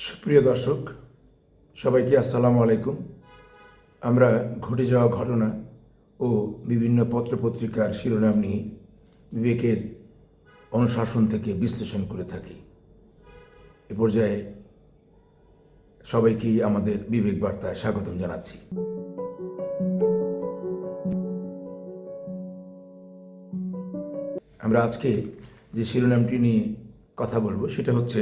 সুপ্রিয় দর্শক, সবাইকে আসসালামু আলাইকুম। আমরা ঘটে যাওয়া ঘটনা ও বিভিন্ন পত্রপত্রিকার শিরোনাম নিয়ে বিবেকের অনুশাসন থেকে বিশ্লেষণ করে থাকি। এ পর্যায়ে সবাইকেই আমাদের বিবেক বার্তায় স্বাগতম জানাচ্ছি। আমরা আজকে যে শিরোনামটি নিয়ে কথা বলবো সেটা হচ্ছে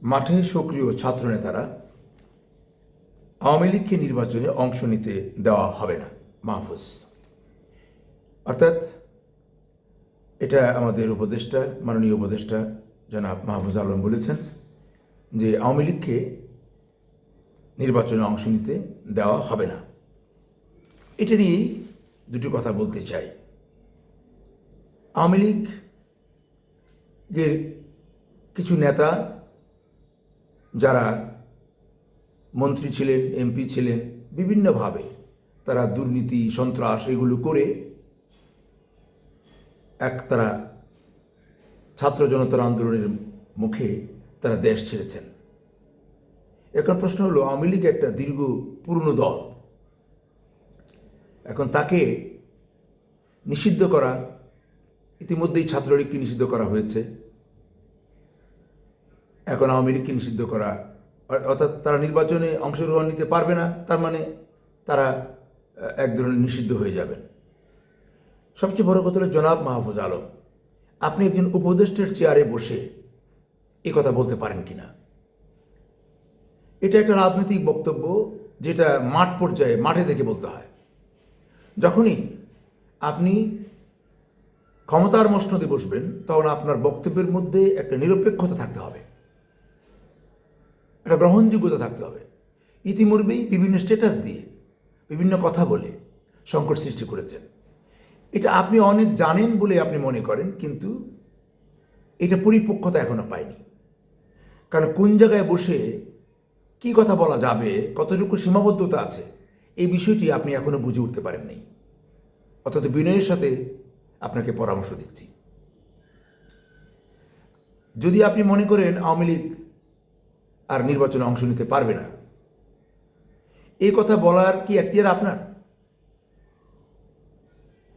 মাঠে সক্রিয় ছাত্রনেতারা আওয়ামী লীগকে নির্বাচনে অংশ নিতে দেওয়া হবে না, মাহফুজ। অর্থাৎ এটা আমাদের উপদেষ্টা, মাননীয় উপদেষ্টা জনাব মাহফুজ আলম বলেছেন যে আওয়ামী লীগকে নির্বাচনে অংশ নিতে দেওয়া হবে না। এটা নিয়েই দুটি কথা বলতে চাই। আওয়ামী লীগের কিছু নেতা যারা মন্ত্রী ছিলেন, এমপি ছিলেন, বিভিন্নভাবে তারা দুর্নীতি, সন্ত্রাস এগুলো করে তারা ছাত্র জনতার আন্দোলনের মুখে তারা দেশ ছেড়েছেন। এখন প্রশ্ন হলো, আওয়ামী লীগ একটা দীর্ঘ পুরনো দল, এখন তাকে নিষিদ্ধ করা, ইতিমধ্যেই ছাত্রলীগকে নিষিদ্ধ করা হয়েছে, এখন আওয়ামী লীগকে নিষিদ্ধ করা, অর্থাৎ তারা নির্বাচনে অংশগ্রহণ নিতে পারবে না, তার মানে তারা এক ধরনের নিষিদ্ধ হয়ে যাবেন। সবচেয়ে বড় কথা হলো, জনাব মাহফুজ আলম, আপনি একজন উপদেষ্টার চেয়ারে বসে এ কথা বলতে পারেন কিনা? এটা একটা রাজনৈতিক বক্তব্য, যেটা মাঠ পর্যায়ে, মাঠে থেকে বলতে হয়। যখনই আপনি ক্ষমতার মসনদে বসবেন, তখন আপনার বক্তব্যের মধ্যে একটা নিরপেক্ষতা থাকতে হবে, একটা গ্রহণযোগ্যতা থাকতে হবে। ইতিমধ্যেই বিভিন্ন স্ট্যাটাস দিয়ে, বিভিন্ন কথা বলে সংকট সৃষ্টি করেছেন। এটা আপনি অনেক জানেন বলে আপনি মনে করেন, কিন্তু এটা পরিপক্কতা এখনো পায়নি। কারণ কোন জায়গায় বসে কি কথা বলা যাবে, কতটুকু সীমাবদ্ধতা আছে, এই বিষয়টি আপনি এখনো বুঝে উঠতে পারেননি। অর্থাৎ বিনয়ের সাথে আপনাকে পরামর্শ দিচ্ছি, যদি আপনি মনে করেন আওয়ামী লীগ আর নির্বাচনে অংশ নিতে পারবে না, এই কথা বলার কি এখতিয়ার আপনার?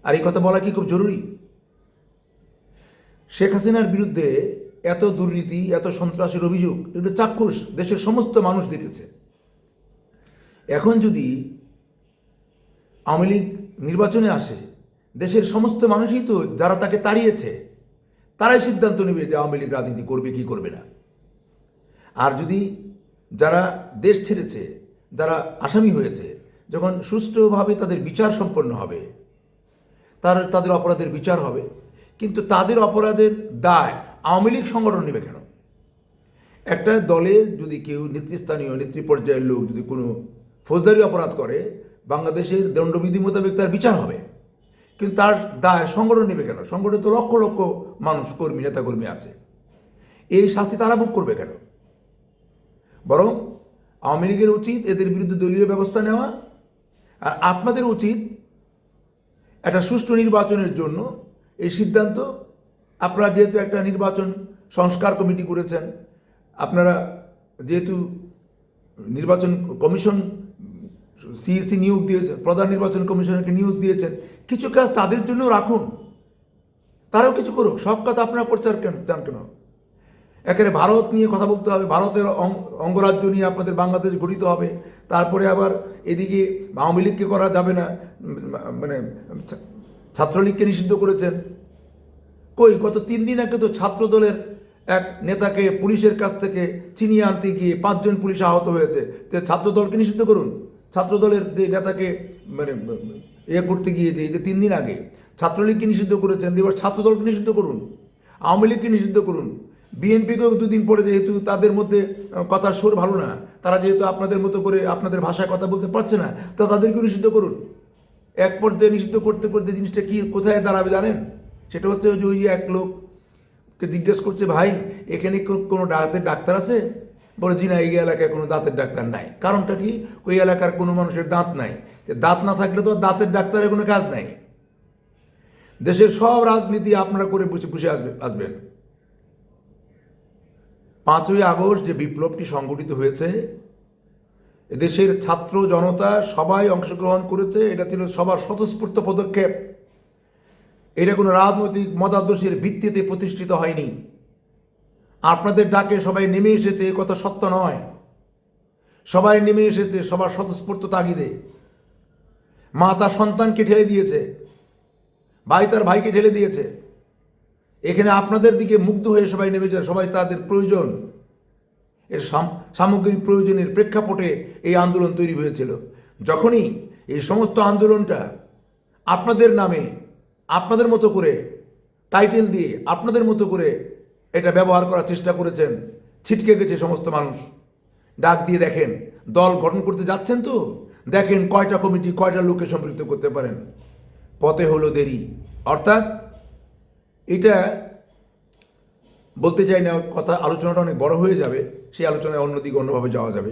আর এই কথা বলা কি খুব জরুরি? শেখ হাসিনার বিরুদ্ধে এত দুর্নীতি, এত সন্ত্রাসের অভিযোগ, এগুলো চাক্ষুষ দেশের সমস্ত মানুষ দেখেছে। এখন যদি আওয়ামী লীগ নির্বাচনে আসে, দেশের সমস্ত মানুষই তো, যারা তাকে তাড়িয়েছে, তারাই সিদ্ধান্ত নেবে যে আওয়ামী লীগ রাজনীতি করবে কি করবে না। আর যদি যারা দেশ ছেড়েছে, যারা আসামি হয়েছে, যখন সুষ্ঠুভাবে তাদের বিচার সম্পন্ন হবে, তাদের অপরাধের বিচার হবে, কিন্তু তাদের অপরাধের দায় আওয়ামী লীগ সংগঠন নেবে কেন? একটা দলের যদি কেউ নেতৃস্থানীয়, নেতৃ পর্যায়ের লোক যদি কোনো ফৌজদারি অপরাধ করে, বাংলাদেশের দণ্ডবিধি মোতাবেক তার বিচার হবে, কিন্তু তার দায় সংগঠন নেবে কেন? সংগঠনে তো লক্ষ লক্ষ মানুষ, কর্মী, নেতাকর্মী আছে, এই শাস্তি তারা ভোগ করবে কেন? বরং আওয়ামী লীগের উচিত এদের বিরুদ্ধে দলীয় ব্যবস্থা নেওয়া, আর আপনাদের উচিত একটা সুষ্ঠু নির্বাচনের জন্য এই সিদ্ধান্ত। আপনারা যেহেতু একটা নির্বাচন সংস্কার কমিটি করেছেন, আপনারা যেহেতু নির্বাচন কমিশন, সিইসি নিয়োগ দিয়েছেন, প্রধান নির্বাচন কমিশনারকে নিয়োগ দিয়েছেন, কিছু কাজ তাদের জন্য রাখুন, তারাও কিছু করুক। সব কাজ আপনারা করছেন চান কেন? একেবারে ভারত নিয়ে কথা বলতে হবে, ভারতের অঙ্গরাজ্য নিয়ে আপনাদের বাংলাদেশ গঠিত হবে, তারপরে আবার এদিকে আওয়ামী লীগকে করা যাবে না, মানে ছাত্রলীগকে নিষিদ্ধ করেছেন। কই, গত 3 দিন আগে তো ছাত্র দলের এক নেতাকে পুলিশের কাছ থেকে ছিনিয়ে আনতে গিয়ে 5 জন পুলিশ আহত হয়েছে। তো ছাত্র দলকে নিষিদ্ধ করুন। ছাত্র দলের যে নেতাকে মানে করতে গিয়ে, যে 3 দিন আগে ছাত্রলীগকে নিষিদ্ধ করেছেন, এবার ছাত্র দলকে নিষিদ্ধ করুন, আওয়ামী লীগকে নিষিদ্ধ করুন। বিএনপিকেও 2 দিন পরে, যেহেতু তাদের মধ্যে কথার সুর ভালো না, তারা যেহেতু আপনাদের মতো করে আপনাদের ভাষায় কথা বলতে পারছে না, তা তাদেরকেও নিষিদ্ধ করুন। এক পর্যায়ে নিষিদ্ধ করতে করতে জিনিসটা কি কোথায় দাঁড়াবে জানেন? সেটা হচ্ছে যে ওই এক লোককে জিজ্ঞেস করছে, ভাই এখানে কোনো দাঁতের ডাক্তার আছে? বলে, জি না, এই এলাকায় কোনো দাঁতের ডাক্তার নাই। কারণটা কি? ওই এলাকার কোনো মানুষের দাঁত নাই। দাঁত না থাকলে তো দাঁতের ডাক্তারের কোনো কাজ নাই। দেশের সব রাজনীতি আপনারা করে বসে আসবেন। 5ই আগস্ট যে বিপ্লবটি সংগঠিত হয়েছে, এদেশের ছাত্র জনতা সবাই অংশগ্রহণ করেছে। এটা ছিল সবার স্বতঃস্ফূর্ত পদক্ষেপ। এটা কোনো রাজনৈতিক মতাদর্শের ভিত্তিতে প্রতিষ্ঠিত হয়নি। আপনাদের ডাকে সবাই নেমে এসেছে, এ কথা সত্য নয়। সবাই নেমে এসেছে সবার স্বতঃস্ফূর্ত তাগিদে। মা তার সন্তানকে ঠেলে দিয়েছে, ভাই তার ভাইকে ঠেলে দিয়েছে। এখানে আপনাদের দিকে মুগ্ধ হয়ে সবাই নেমেছে। সবাই তাদের প্রয়োজন, এর সামগ্রিক প্রয়োজনের প্রেক্ষাপটে এই আন্দোলন তৈরি হয়েছিল। যখনই এই সমস্ত আন্দোলনটা আপনাদের নামে আপনাদের মতো করে টাইটেল দিয়ে আপনাদের মতো করে এটা ব্যবহার করার চেষ্টা করেছেন, ছিটকে গেছে সমস্ত মানুষ। ডাক দিয়ে দেখেন, দল গঠন করতে যাচ্ছেন তো দেখেন কয়টা কমিটি, কয়টা লোককে সম্পৃক্ত করতে পারেন। পথে হলো দেরি। অর্থাৎ এটা বলতে চাই না, কথা আলোচনাটা অনেক বড় হয়ে যাবে, সেই আলোচনায় অন্যদিকে অন্যভাবে যাওয়া যাবে।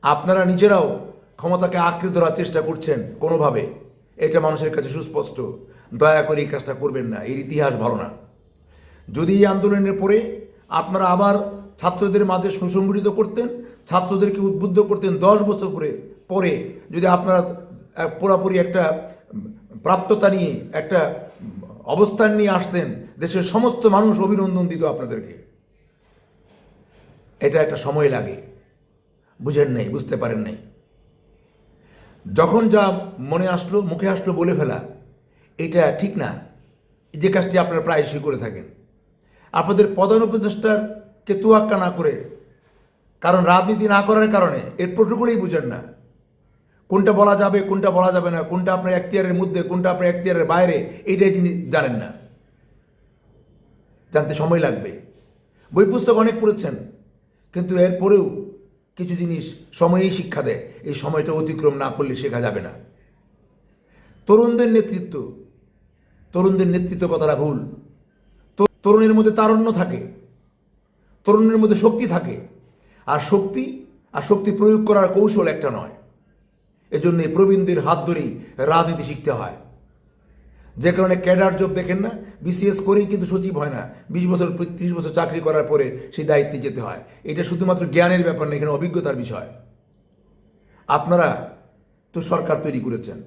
আপনারা নিজেরাও ক্ষমতাকে আঁকড়ে ধরার চেষ্টা করছেন কোনোভাবে, এটা মানুষের কাছে সুস্পষ্ট। দয়া করে এই কাজটা করবেন না, এর ইতিহাস ভালো না। যদি এই আন্দোলনের পরে আপনারা আবার ছাত্রদের মাঝে সুসংগঠিত করতেন, ছাত্রদেরকে উদ্বুদ্ধ করতেন, 10 বছর পরে যদি আপনারা পুরোপুরি একটা প্রাপ্ততা নিয়ে একটা অবস্থান নিয়ে আসতেন, দেশের সমস্ত মানুষ অভিনন্দন দিত আপনাদেরকে। এটা একটা সময় লাগে, বুঝেন নাই, বুঝতে পারেন নাই। যখন যা মনে আসলো, মুখে আসলো বলে ফেলা, এটা ঠিক না। যে কাজটি আপনারা প্রায়শই করে থাকেন, আপনাদের প্রধান উপদেষ্টাকে তোয়াক্কা না করে, কারণ রাজনীতি না করার কারণে এর প্রোটোকলই বুঝেন না। কোনটা বলা যাবে, কোনটা বলা যাবে না, কোনটা আপনার এখতিয়ারের মধ্যে, কোনটা আপনার এখতিয়ারের বাইরে, এইটাই তিনি জানেন না। জানতে সময় লাগবে। বই পুস্তক অনেক পড়েছেন, কিন্তু এরপরেও কিছু জিনিস সময়েই শিক্ষা দেয়। এই সময়টা অতিক্রম না করলে শেখা যাবে না। তরুণদের নেতৃত্ব কথাটা ভুল। তরুণের মধ্যে তারুণ্য থাকে, তরুণের মধ্যে শক্তি থাকে। আর শক্তি প্রয়োগ করার কৌশল একটা নয়। এজন্য প্রবীণদের হাত ধরেই রাজনীতি শিখতে হয়। যে কারণে ক্যাডার জব দেখেন না, বিসিএস করেই কিন্তু সচিব হয় না। 20 বছর 30 বছর চাকরি করার পরে সেই দায়িত্বে যেতে হয়। এটা শুধুমাত্র জ্ঞানের ব্যাপার না, এখানে অভিজ্ঞতার বিষয়। আপনারা তো সরকার তৈরি করেছেন,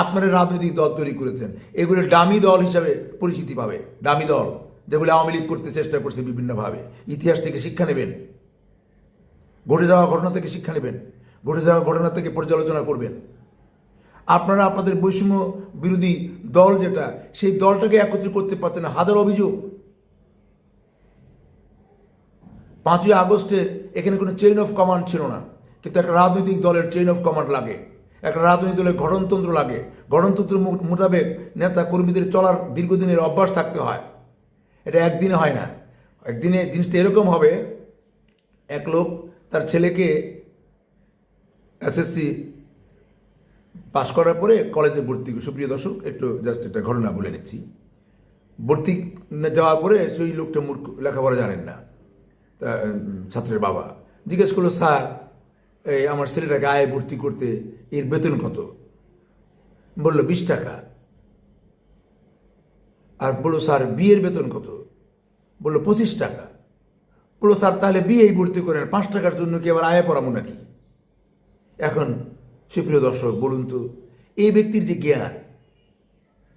আপনারা রাজনৈতিক দল তৈরি করেছেন, এগুলো ডামি দল হিসাবে পরিচিতি পাবে। ডামি দল যেগুলো আওয়ামী লীগ করতে চেষ্টা করছে বিভিন্নভাবে। ইতিহাস থেকে শিক্ষা নেবেন, ঘটে যাওয়া ঘটনা থেকে শিক্ষা নেবেন, ঘটে যাওয়া ঘটনা থেকে পর্যালোচনা করবেন। আপনারা আপনাদের বৈষম্য বিরোধী দল যেটা, সেই দলটাকে একত্রিত করতে পারতেন না। হাজার অভিযোগ। 5ই আগস্টে এখানে কোনো চেইন অফ কমান্ড ছিল না, কিন্তু একটা রাজনৈতিক দলের চেইন অফ কমান্ড লাগে, একটা রাজনৈতিক দলের গঠনতন্ত্র লাগে। গঠনতন্ত্র মোতাবেক নেতা কর্মীদের চলার দীর্ঘদিনের অভ্যাস থাকতে হয়। এটা একদিনে হয় না। একদিনে জিনিসটা এরকম হবে, এক লোক তার ছেলেকে এসএসসি পাশ করার পরে কলেজে ভর্তি। সুপ্রিয় দর্শক, একটু জাস্ট একটা ঘটনা বলে নিচ্ছি। ভর্তি যাওয়ার পরে সেই লোকটা মূর্খ, লেখাপড়া জানেন না। ছাত্রের বাবা জিজ্ঞেস করলো, স্যার এই আমার ছেলেটাকে আয়ে ভর্তি করতে এর বেতন কত? বললো 20 টাকা। আর বললো, স্যার বিয়ের বেতন কত? বললো 25 টাকা। বললো, স্যার তাহলে বিয়েই ভর্তি করেন, 5 টাকার জন্য কি আবার আয়ে পড়াবো নাকি? এখন সুপ্রিয় দর্শক বলুন তো, এই ব্যক্তির যে জ্ঞান,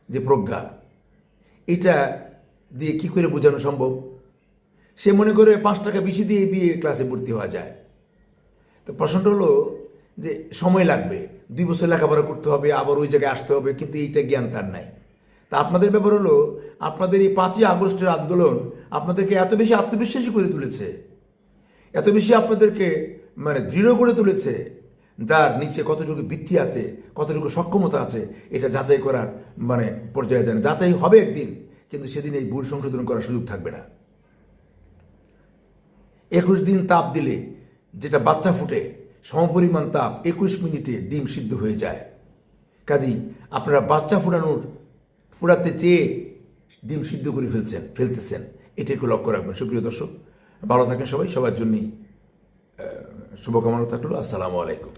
যে প্রজ্ঞা, এটা দিয়ে কি করে বোঝানো সম্ভব? সে মনে করে 5 টাকা বেশি দিয়ে বিয়ে ক্লাসে ভর্তি হওয়া যায়। তো প্রশ্নটা হলো যে সময় লাগবে, 2 বছর লেখাপড়া করতে হবে, আবার ওই জায়গায় আসতে হবে, কিন্তু এইটা জ্ঞান তার নাই। তা আপনাদের ব্যাপার হলো, আপনাদের এই 5ই আগস্টের আন্দোলন আপনাদেরকে এত বেশি আত্মবিশ্বাসী করে তুলেছে, এত বেশি আপনাদেরকে দৃঢ় করে তুলেছে, যার নিচে কতটুকু ভিত্তি আছে, কতটুকু সক্ষমতা আছে, এটা যাচাই করার পর্যায়ে যায় না। যাচাই হবে একদিন, কিন্তু সেদিন এই ভুল সংশোধন করার সুযোগ থাকবে না। 21 দিন তাপ দিলে যেটা বাচ্চা ফুটে, সমপরিমাণ তাপ 21 মিনিটে ডিম সিদ্ধ হয়ে যায়। কাজেই আপনারা বাচ্চা ফুটাতে চেয়ে ডিম সিদ্ধ করে ফেলতেছেন। এটাকে লক্ষ্য রাখবেন। সুপ্রিয় দর্শক, ভালো থাকেন সবাই। সবার জন্যই শুভকামনা থাকলো। আসসালামু আলাইকুম।